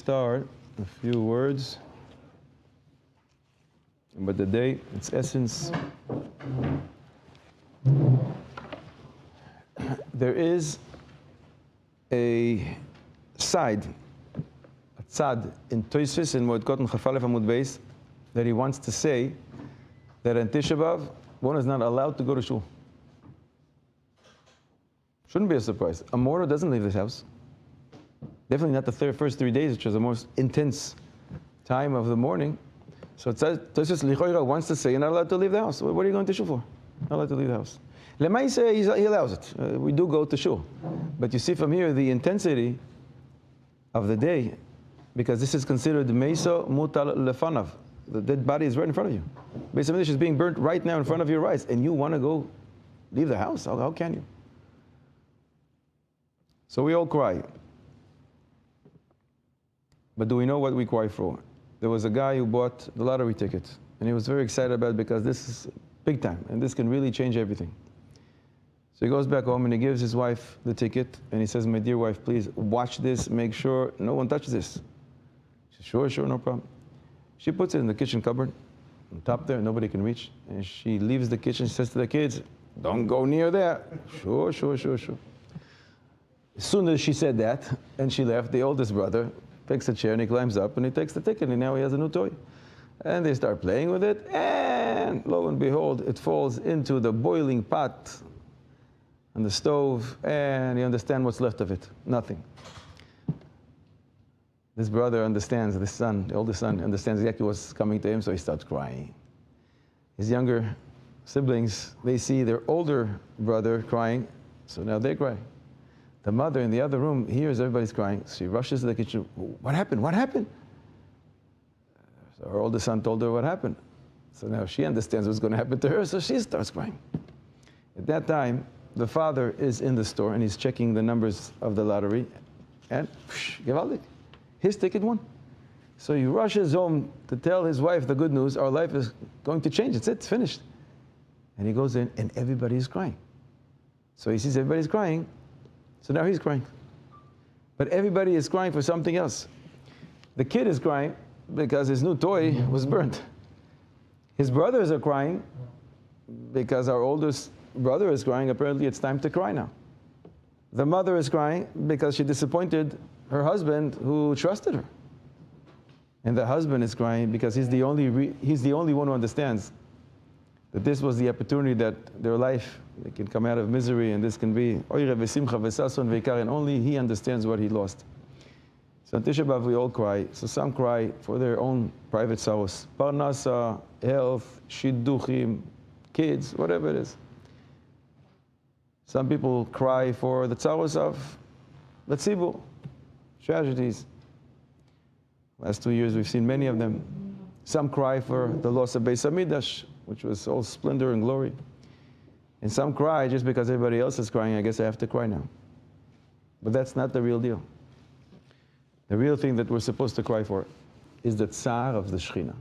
start a few words about the day, its essence. There is a side, a tzad in Tosfos in Moed Katan Chaf Aleph Amud Beis, that he wants to say that on Tisha B'Av, one is not allowed to go to shul. Shouldn't be a surprise. A mortal doesn't leave his house. Definitely not the first 3 days, which is the most intense time of the morning. So it says, Tosfos Lichoira wants to say you're not allowed to leave the house. What are you going to shul for? Not allowed to leave the house. Lemaise, he allows it. We do go to shul. But you see from here the intensity of the day, because this is considered Meso Mutal Lefanav. The dead body is right in front of you. Beis Hamikdash is being burnt right now in front of your eyes, and you want to go leave the house? How can you? So we all cry. But do we know what we cry for? There was a guy who bought the lottery ticket, and he was very excited about it because this is big time, and this can really change everything. So he goes back home and he gives his wife the ticket, and he says, "My dear wife, please watch this, make sure no one touches this." She says, sure, no problem. She puts it in the kitchen cupboard, on top there, nobody can reach, and she leaves the kitchen. She says to the kids, "Don't go near there." Sure. As soon as she said that, and she left, the oldest brother picks a chair and he climbs up and he takes the ticket, and now he has a new toy. And they start playing with it, and lo and behold, it falls into the boiling pot on the stove, and you understand what's left of it. Nothing. This brother understands, this son, the oldest son, understands exactly what's coming to him, so he starts crying. His younger siblings, they see their older brother crying, so now they cry. The mother in the other room hears everybody's crying. She rushes to the kitchen. What happened? What happened? So her oldest son told her what happened. So now she understands what's going to happen to her, so she starts crying. At that time, the father is in the store and he's checking the numbers of the lottery, and gewaldig, his ticket won. So he rushes home to tell his wife the good news: our life is going to change. It's finished. And he goes in and everybody's crying. So he sees everybody's crying, so now he's crying. But everybody is crying for something else. The kid is crying because his new toy was burnt. His brothers are crying because our oldest brother is crying. Apparently it's time to cry now. The mother is crying because she disappointed her husband who trusted her. And the husband is crying because he's the only one who understands that this was the opportunity that their life, they can come out of misery, and this can be oire v'simcha v'sason v'ikar, and only he understands what he lost. So on Tisha B'Av we all cry. So some cry for their own private sorrows. Parnasa, health, shidduchim, kids, whatever it is. Some people cry for the tzaros of the tzibur, tragedies. Last 2 years we've seen many of them. Some cry for the loss of Beis Hamikdash, which was all splendor and glory. And some cry just because everybody else is crying. I guess I have to cry now. But that's not the real deal. The real thing that we're supposed to cry for is the tsar of the Shechina.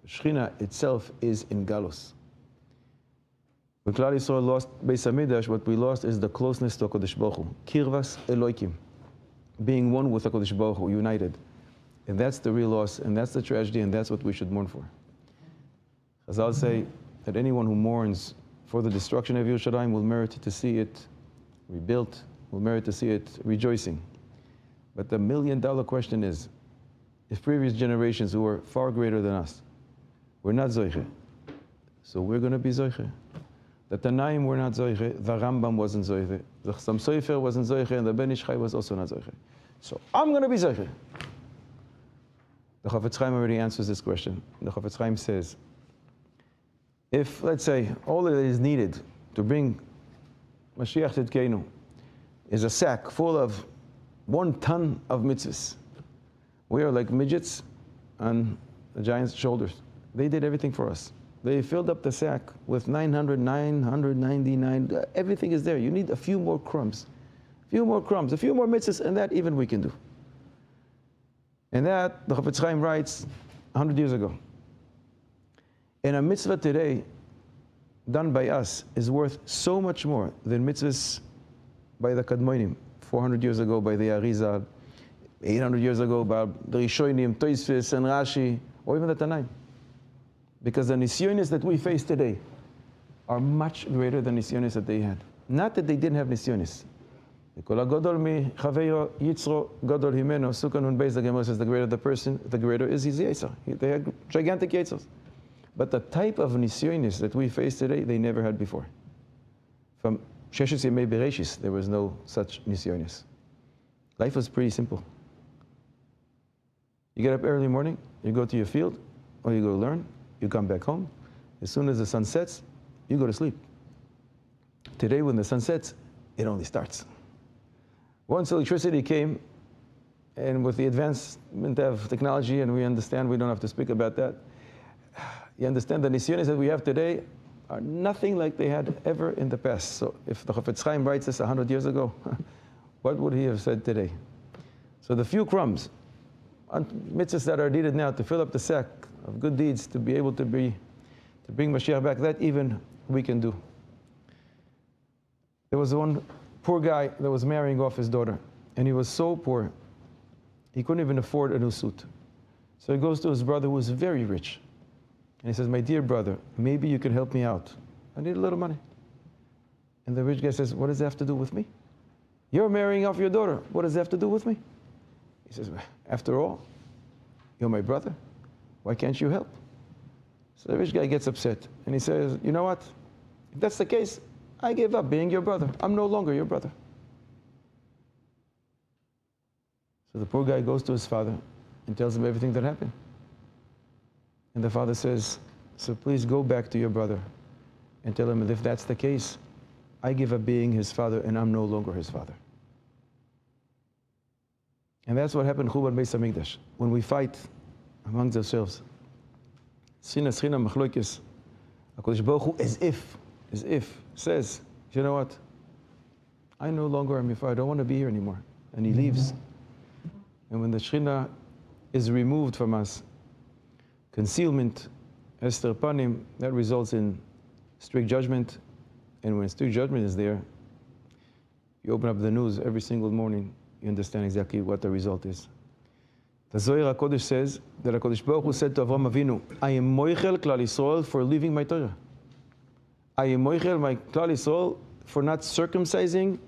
The Shechina itself is in Galus. When Klal Yisrael lost Beis Hamikdash, what we lost is the closeness to HaKadosh Baruch Hu. Kirvas Eloikim. Being one with HaKadosh Baruch Hu, united. And that's the real loss, and that's the tragedy, and that's what we should mourn for. Chazal say that anyone who mourns for the destruction of Yerushalayim will merit to see it rebuilt, will merit to see it rejoicing. But the million-dollar question is, if previous generations who were far greater than us were not Zoiche, so we're going to be Zoiche. The Tanaim were not Zoiche, the Rambam wasn't Zoiche, the Chassam Sofer wasn't Zoiche, and the Ben Ish Chai was also not Zoiche. So I'm going to be Zoiche. The Chafetz Chaim already answers this question. The Chafetz Chaim says, if, let's say, all that is needed to bring Mashiach Tzidkeinu is a sack full of 1 ton of mitzvahs, we are like midgets on the giant's shoulders. They did everything for us. They filled up the sack with 999, everything is there. You need a few more crumbs, a few more mitzvahs, and that even we can do. And that, the Chafetz Chaim writes 100 years ago. And a mitzvah today, done by us, is worth so much more than mitzvahs by the Kadmonim, 400 years ago by the Arizal. 800 years ago about the Rishonim, Tosfos, and Rashi, or even the Tanaim. Because the nisyonis that we face today are much greater than nisyonis that they had. Not that they didn't have nisyonis. The Gemara says the greater the person, the greater is his yetzer. They had gigantic yetzers. But the type of nisyonis that we face today, they never had before. From Sheshes Yemei Bereshis, there was no such nisyonis. Life was pretty simple. You get up early morning, you go to your field, or you go learn, you come back home. As soon as the sun sets, you go to sleep. Today, when the sun sets, it only starts. Once electricity came, and with the advancement of technology, and we understand, we don't have to speak about that, you understand the nisyonis that we have today are nothing like they had ever in the past. So if the Chafetz Chaim writes this 100 years ago, what would he have said today? So the few crumbs, mitzvahs that are needed now to fill up the sack of good deeds to be able to bring Mashiach back, that even we can do. There was one poor guy that was marrying off his daughter, and he was so poor, he couldn't even afford a new suit. So he goes to his brother who was very rich, and he says, my dear brother, maybe you can help me out. I need a little money. And the rich guy says, what does that have to do with me? You're marrying off your daughter. What does that have to do with me? He says, after all, you're my brother. Why can't you help? So the rich guy gets upset, and he says, you know what? If that's the case, I gave up being your brother. I'm no longer your brother. So the poor guy goes to his father and tells him everything that happened. And the father says, so please go back to your brother and tell him that if that's the case, I give up being his father and I'm no longer his father. And that's what happened in Churban Beis Hamikdash. When we fight amongst ourselves, Sinas Chinam Machloikis, HaKadosh Baruch Hu, as if, says, you know what? I no longer am your father. I don't want to be here anymore. And he leaves. And when the Shekhinah is removed from us, concealment, Esther Panim, that results in strict judgment. And when strict judgment is there, you open up the news every single morning, you understand exactly what the result is. The Zohar HaKodesh says that HaKadosh Baruch Hu said to Avraham Avinu, I am moichel Klal Yisrael for leaving my Torah. I am moichel my Klal Yisrael for not circumcising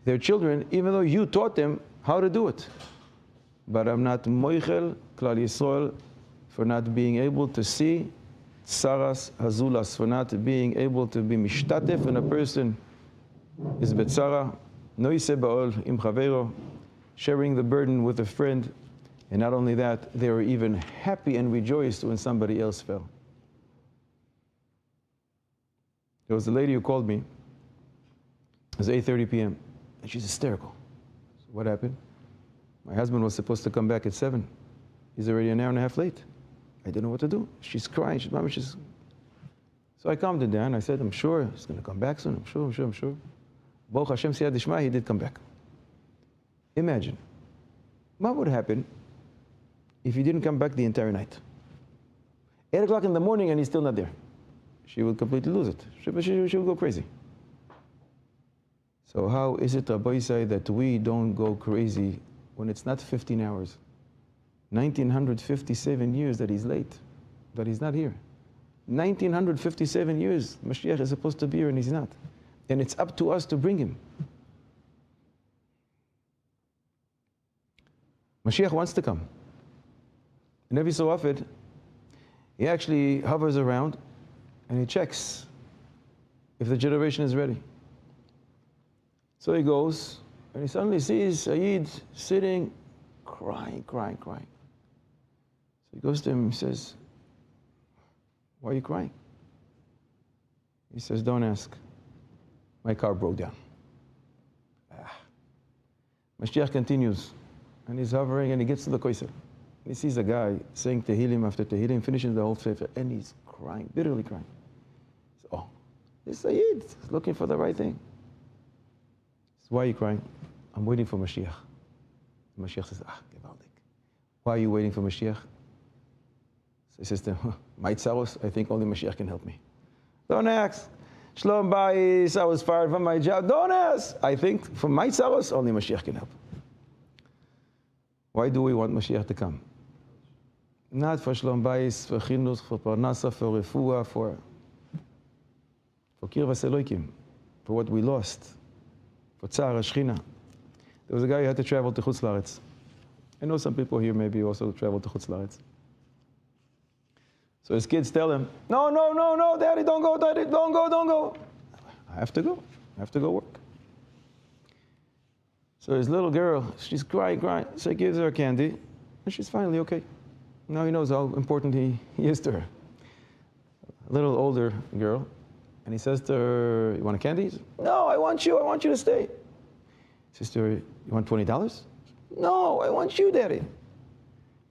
their children, even though you taught them how to do it. But I'm not moichel Klal Yisrael for not being able to see tsaras hazulas, for not being able to be mishtatef when a person is betzara, noise ba'ol im chaveiro, sharing the burden with a friend. And not only that, they were even happy and rejoiced when somebody else fell. There was a lady who called me. It was 8:30 p.m. and she's hysterical. So what happened? My husband was supposed to come back at 7. He's already an hour and a half late. I didn't know what to do. She's crying. So I calmed her down. I said, I'm sure he's going to come back soon. I'm sure. Baruch Hashem Siyad Dishma, he did come back. Imagine, what would happen if he didn't come back the entire night? 8 o'clock in the morning and he's still not there. She would completely lose it. She would go crazy. So how is it, Rabbi Yisai, that we don't go crazy when it's not 15 hours? 1957 years that he's late, that he's not here. 1957 years, Mashiach is supposed to be here and he's not. And it's up to us to bring him. Mashiach wants to come. And every so often, he actually hovers around and he checks if the generation is ready. So he goes and he suddenly sees Sayyid sitting, crying. So he goes to him and says, why are you crying? He says, don't ask. My car broke down. Mashiach continues, and he's hovering, and he gets to the Koisel. He sees a guy saying Tehillim after Tehillim, finishing the whole Sefer, and he's crying, bitterly crying. So, oh, this Sayyid is looking for the right thing. So why are you crying? I'm waiting for Mashiach. Mashiach says, gewaldig. Why are you waiting for Mashiach? So he says to him, my tzaros, I think only Mashiach can help me. Don't ask. Shlom Bayis, I was fired from my job. Don't ask. I think for my tzaros, only Mashiach can help. Why do we want Mashiach to come? Not for Shalom Bayis, for Chinuch, for Parnasa, for Refuah, for Kirvas Elokim, for what we lost, for Tzar HaShechina. There was a guy who had to travel to Chutz La'aretz. I know some people here maybe also travel to Chutz La'aretz. So his kids tell him, no, Daddy, don't go, Daddy, don't go. I have to go work. So his little girl, she's crying. So he gives her a candy, and she's finally okay. Now he knows how important he is to her. A little older girl, and he says to her, you want a candy? Says, no, I want you to stay. He says to her, you want $20? No, I want you, Daddy. He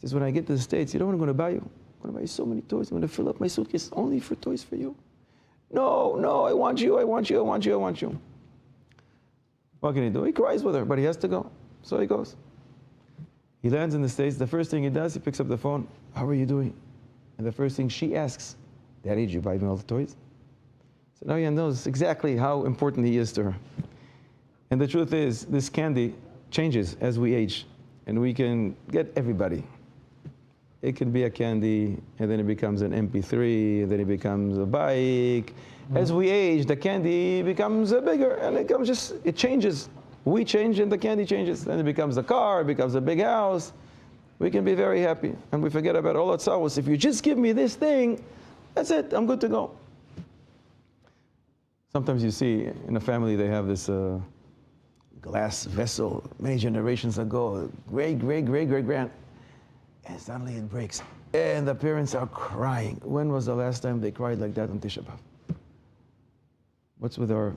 says, when I get to the States, you know what I'm going to buy you? I'm going to buy you so many toys. I'm going to fill up my suitcase only for toys for you. No, I want you. What can he do? He cries with her, but he has to go. So he goes. He lands in the States. The first thing he does, he picks up the phone. How are you doing? And the first thing she asks, Daddy, did you buy me all the toys? So now he knows exactly how important he is to her. And the truth is, this candy changes as we age. And we can get everybody. It can be a candy, and then it becomes an MP3, and then it becomes a bike. As we age, the candy becomes bigger, and it changes. We change, and the candy changes. Then it becomes a car, it becomes a big house. We can be very happy, and we forget about all that sorrows. If you just give me this thing, that's it, I'm good to go. Sometimes you see in a family, they have this glass vessel, many generations ago, great grand, and suddenly it breaks. And the parents are crying. When was the last time they cried like that on Tisha B'Av? What's with our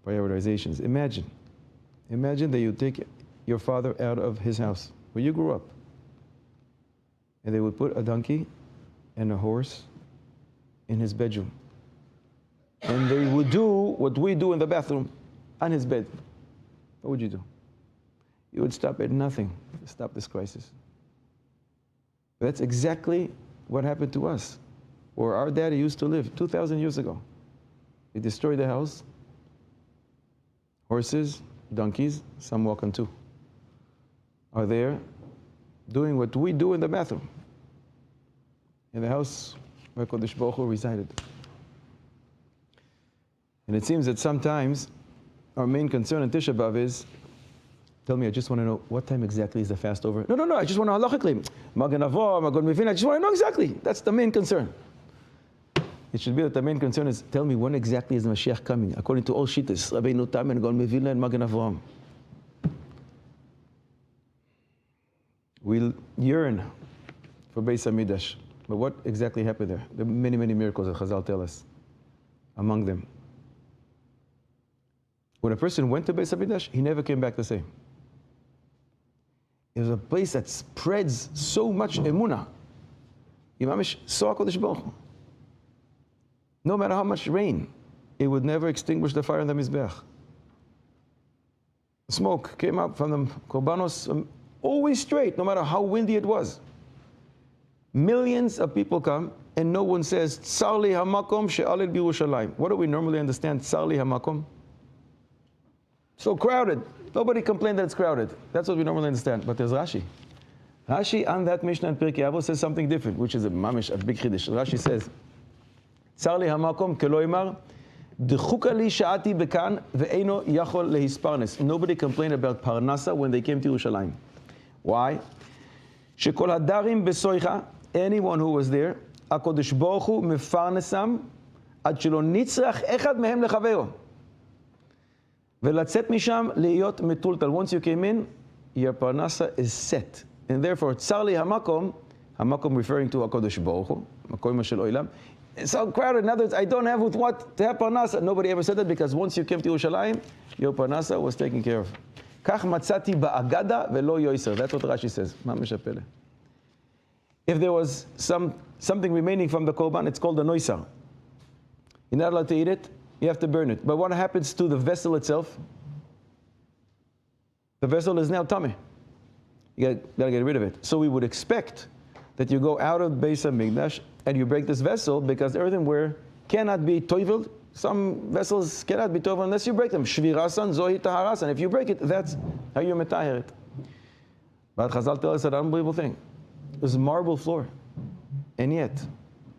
prioritizations? Imagine that you take your father out of his house, where you grew up, and they would put a donkey and a horse in his bedroom. And they would do what we do in the bathroom on his bed. What would you do? You would stop at nothing to stop this crisis. But that's exactly what happened to us, where our daddy used to live 2,000 years ago. They destroyed the house. Horses, donkeys, some walking too, are there doing what we do in the bathroom, in the house where Kodesh Baruch Hu resided. And it seems that sometimes our main concern in Tisha B'Av is, tell me, I just want to know, what time exactly is the fast over? No, I just want to know halachically. Magen Avram, Magen Mivin, I just want to know exactly. That's the main concern. It should be that the main concern is, tell me, when exactly is the Mashiach coming? According to all Shittas, Rabbeinu Tam and Gaon Mivina and Magen Avram. We yearn for Beis HaMikdash. But what exactly happened there? There are many miracles that Chazal tell us. Among them, when a person went to Beis HaMikdash, he never came back the same. It was a place that spreads so much emunah. Imamish saw HaKadosh Baruch Hu. No matter how much rain, it would never extinguish the fire in the Mizbeach. Smoke came up from the korbanos, always straight, no matter how windy it was. Millions of people come, and no one says, Tsar li hamakom she'alel b'Yerushalayim. What do we normally understand, Tsar li hamakom? So crowded. Nobody complained that it's crowded. That's what we normally understand. But there's Rashi. Rashi on that Mishnah in Pirkei Avos says something different, which is a mamish, a big chiddush. Rashi says, Tsar li hamakom kelo imar, d'chuka li sha'ati bekan ve'eino yachol lehisparnes. Nobody complained about Parnasa when they came to Yerushalayim. Why? Shekol hadarim besoicha, anyone who was there, HaKadosh Baruch Hu mefarnesam ad shelo nitzrach echad mehem lechavero. Velatzet misham liyot metultal. Once you came in, your parnasa is set. And therefore, Tsar li hamakom referring to HaKadosh Baruch Hu, makom shel olam. It's so crowded. In other words, I don't have with what to have parnasa. Nobody ever said that, because once you came to Yerushalayim, your parnasa was taken care of. Kach matzati ba'agada velo yoiser. That's what Rashi says. Mamish hapele. If there was something remaining from the korban, it's called a noisar. You're not allowed to eat it. You have to burn it. But what happens to the vessel itself? The vessel is now tummy. You gotta get rid of it. So we would expect that you go out of Beis HaMikdash and you break this vessel, because earthenware cannot be toivel. Some vessels cannot be toivel unless you break them. Shvirasan, zohi taharasan. If you break it, that's how you metaher it. But Chazal tell us an unbelievable thing. It was a marble floor. And yet,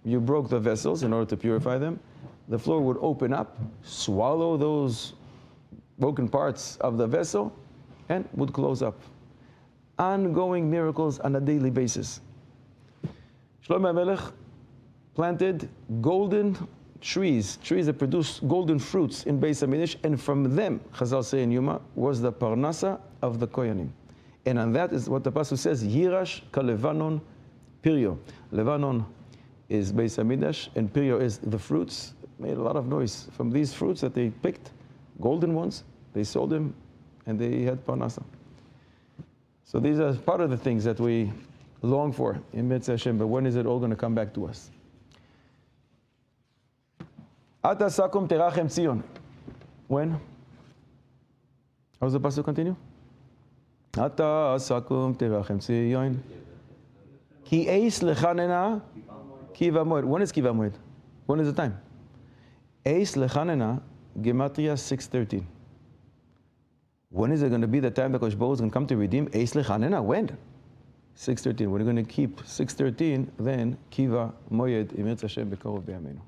you broke the vessels in order to purify them. The floor would open up, swallow those broken parts of the vessel, and would close up. Ongoing miracles on a daily basis. Shlomo HaMelech planted golden trees that produce golden fruits in Beis HaMikdash, and from them, Chazal say in Yuma, was the parnasa of the Koyanim. And on that is what the Pasuk says, Yirash kalevanon Pirio. Levanon is Beis HaMikdash, and Pirio is the fruits. Made a lot of noise. From these fruits that they picked, golden ones, they sold them, and they had parnasa. So these are part of the things that we long for in Mitzvah Hashem, but when is it all going to come back to us? Ata sakum terachem Tzion. When? How does the Pasuk continue? Ata sakum terachem Tzion. Ki eis lechanena kiva moed. When is kiva moed? When is the time? Eis lechanena gematria 6:13. When is it going to be the time that Kosh Baruch is going to come to redeem eis lechanena? When? 6:13. We're going to keep 6:13. Then kiva moed im Yirtzeh Hashem b'karov b'yameinu.